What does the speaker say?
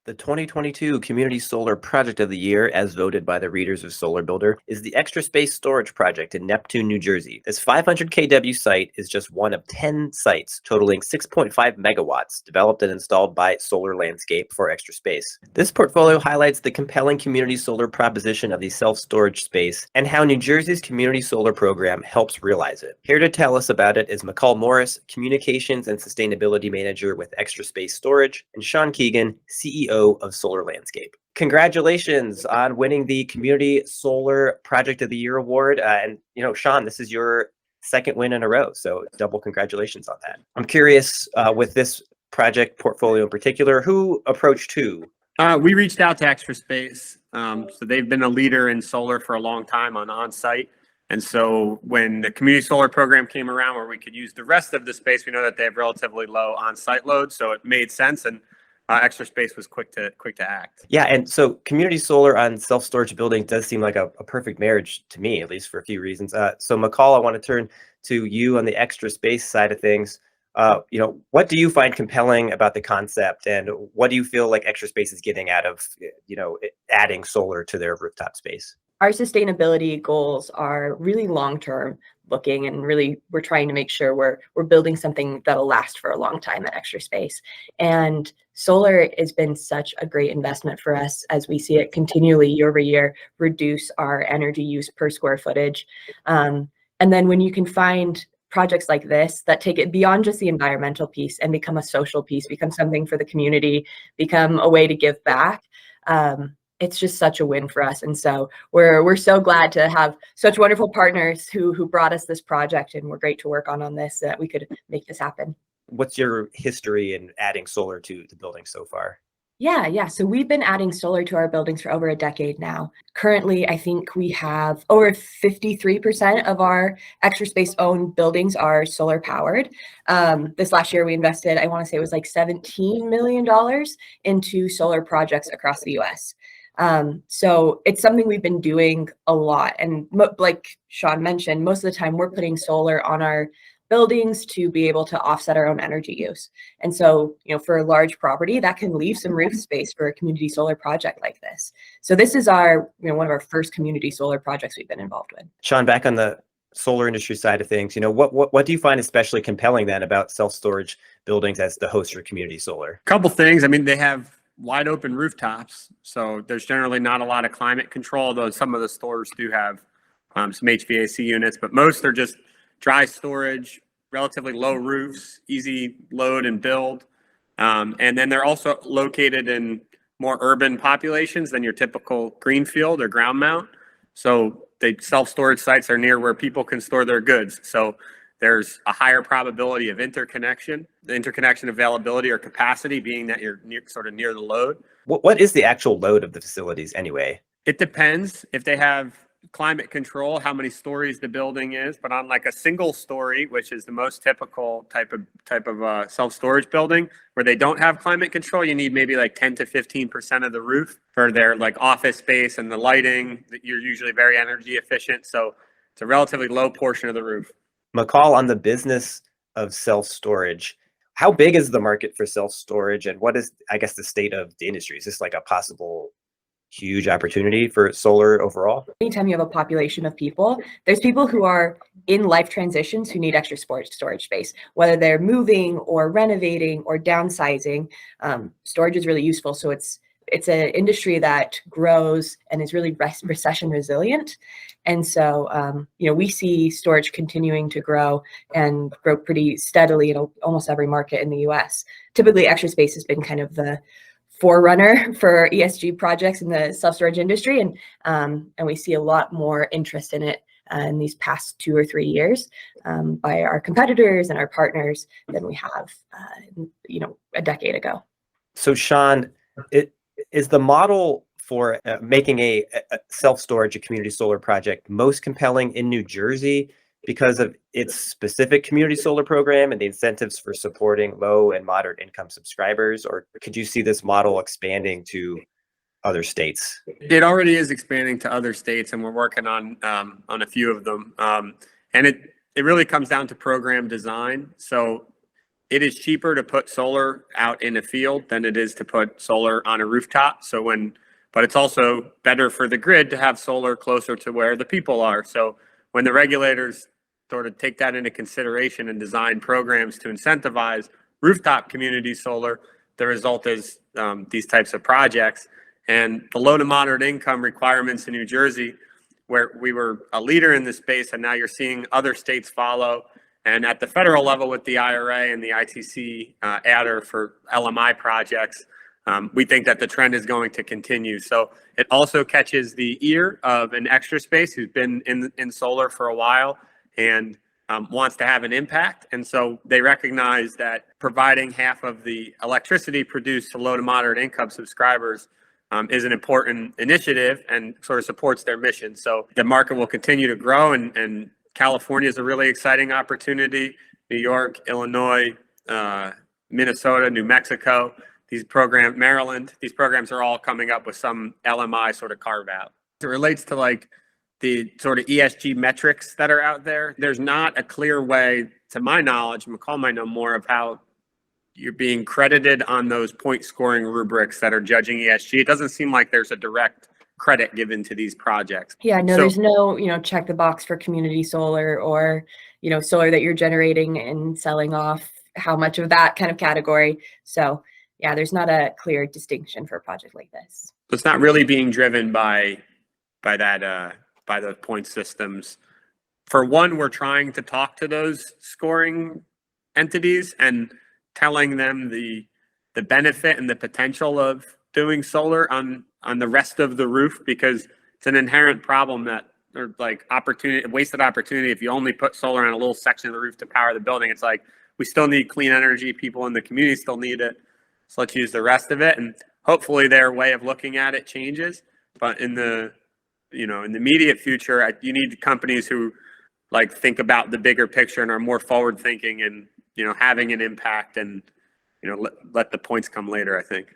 The 2022 Community Solar Project of the Year, as voted by the readers of Solar Builder, is the Extra Space Storage Project in Neptune, New Jersey. This 500 kW site is just one of 10 sites totaling 6.5 megawatts developed and installed by Solar Landscape for Extra Space. This portfolio highlights the compelling community solar proposition of the self-storage space and how New Jersey's Community Solar Program helps realize it. Here to tell us about it is McCall Morris, Communications and Sustainability Manager with Extra Space Storage, and Sean Keegan, CEO of Solar Landscape. Congratulations on winning the Community Solar Project of the Year award. And Sean, this is your second win in a row, so double congratulations on that. I'm curious, with this project portfolio in particular, who approached who? We reached out to Extra Space. So they've been a leader in solar for a long time on-site. And so when the community solar program came around where we could use the rest of the space, we know that they have relatively low on-site load, so it made sense. And Extra Space was quick to act. Yeah, and so community solar on self-storage building does seem like a perfect marriage to me, at least for a few reasons. So McCall, I want to turn to you on the Extra Space side of things. What do you find compelling about the concept, and what do you feel like Extra Space is getting out of adding solar to their rooftop space? Our sustainability goals are really long-term looking, and really we're trying to make sure we're building something that'll last for a long time at Extra Space. And solar has been such a great investment for us as we see it continually year over year reduce our energy use per square footage. And then when you can find projects like this that take it beyond just the environmental piece and become a social piece, become something for the community, become a way to give back, it's just such a win for us. And so we're so glad to have such wonderful partners who brought us this project, and we're great to work on this, that we could make this happen. What's your history in adding solar to the building so far? Yeah. So we've been adding solar to our buildings for over a decade now. Currently, I think we have over 53% of our Extra Space owned buildings are solar powered. This last year we invested, I want to say it was like $17 million into solar projects across the US. So it's something we've been doing a lot. And like Sean mentioned, most of the time we're putting solar on our buildings to be able to offset our own energy use. And so, for a large property, that can leave some roof space for a community solar project like this. So this is our, one of our first community solar projects we've been involved with. Sean, back on the solar industry side of things, what do you find especially compelling then about self-storage buildings as the host for community solar? A couple things. I mean, they have wide open rooftops, so there's generally not a lot of climate control, although some of the stores do have some HVAC units, but most are just dry storage, relatively low roofs, easy load and build. And then they're also located in more urban populations than your typical greenfield or ground mount. So the self-storage sites are near where people can store their goods. So there's a higher probability of interconnection, the interconnection availability or capacity being that you're near the load. What is the actual load of the facilities anyway? It depends if they have climate control, how many stories the building is, but on like a single story, which is the most typical type of self-storage building, where they don't have climate control, you need maybe like 10 to 15% of the roof for their like office space and the lighting. You're usually very energy efficient, so it's a relatively low portion of the roof. McCall, on the business of self-storage, how big is the market for self-storage, and what is, I guess, the state of the industry? Is this like a possible huge opportunity for solar overall? Anytime you have a population of people, there's people who are in life transitions who need extra storage space, whether they're moving or renovating or downsizing. Storage is really useful. So it's an industry that grows and is really recession resilient. And so, we see storage continuing to grow and grow pretty steadily in almost every market in the US. Typically, Extra Space has been kind of the forerunner for ESG projects in the self-storage industry. And we see a lot more interest in it in these past 2 or 3 years by our competitors and our partners than we have, a decade ago. So Sean, is the model for making a self-storage, a community solar project most compelling in New Jersey because of its specific community solar program and the incentives for supporting low and moderate income subscribers? Or could you see this model expanding to other states? It already is expanding to other states, and we're working on a few of them. And it really comes down to program design. So it is cheaper to put solar out in a field than it is to put solar on a rooftop. But it's also better for the grid to have solar closer to where the people are. So when the regulators sort of take that into consideration and design programs to incentivize rooftop community solar, the result is these types of projects. And the low to moderate income requirements in New Jersey, where we were a leader in this space, and now you're seeing other states follow. And at the federal level with the IRA and the ITC adder for LMI projects, we think that the trend is going to continue. So it also catches the ear of an Extra Space who's been in solar for a while and wants to have an impact. And so they recognize that providing half of the electricity produced to low to moderate income subscribers is an important initiative and sort of supports their mission. So the market will continue to grow, and California is a really exciting opportunity. New York, Illinois, Minnesota, New Mexico, Maryland, these programs are all coming up with some LMI sort of carve out. As it relates to like the sort of ESG metrics that are out there, there's not a clear way, to my knowledge, McCall might know more, of how you're being credited on those point scoring rubrics that are judging ESG. It doesn't seem like there's a direct credit given to these projects. Yeah, no, So- there's no, check the box for community solar or, solar that you're generating and selling off, how much of that kind of category. So yeah, there's not a clear distinction for a project like this. It's not really being driven by the point systems. For one, we're trying to talk to those scoring entities and telling them the benefit and the potential of doing solar on the rest of the roof, because it's an inherent problem that, or like wasted opportunity if you only put solar on a little section of the roof to power the building. It's like, we still need clean energy. People in the community still need it. So let's use the rest of it. And hopefully their way of looking at it changes. But in the immediate future, you need companies who like think about the bigger picture and are more forward thinking and, having an impact, and, let the points come later, I think.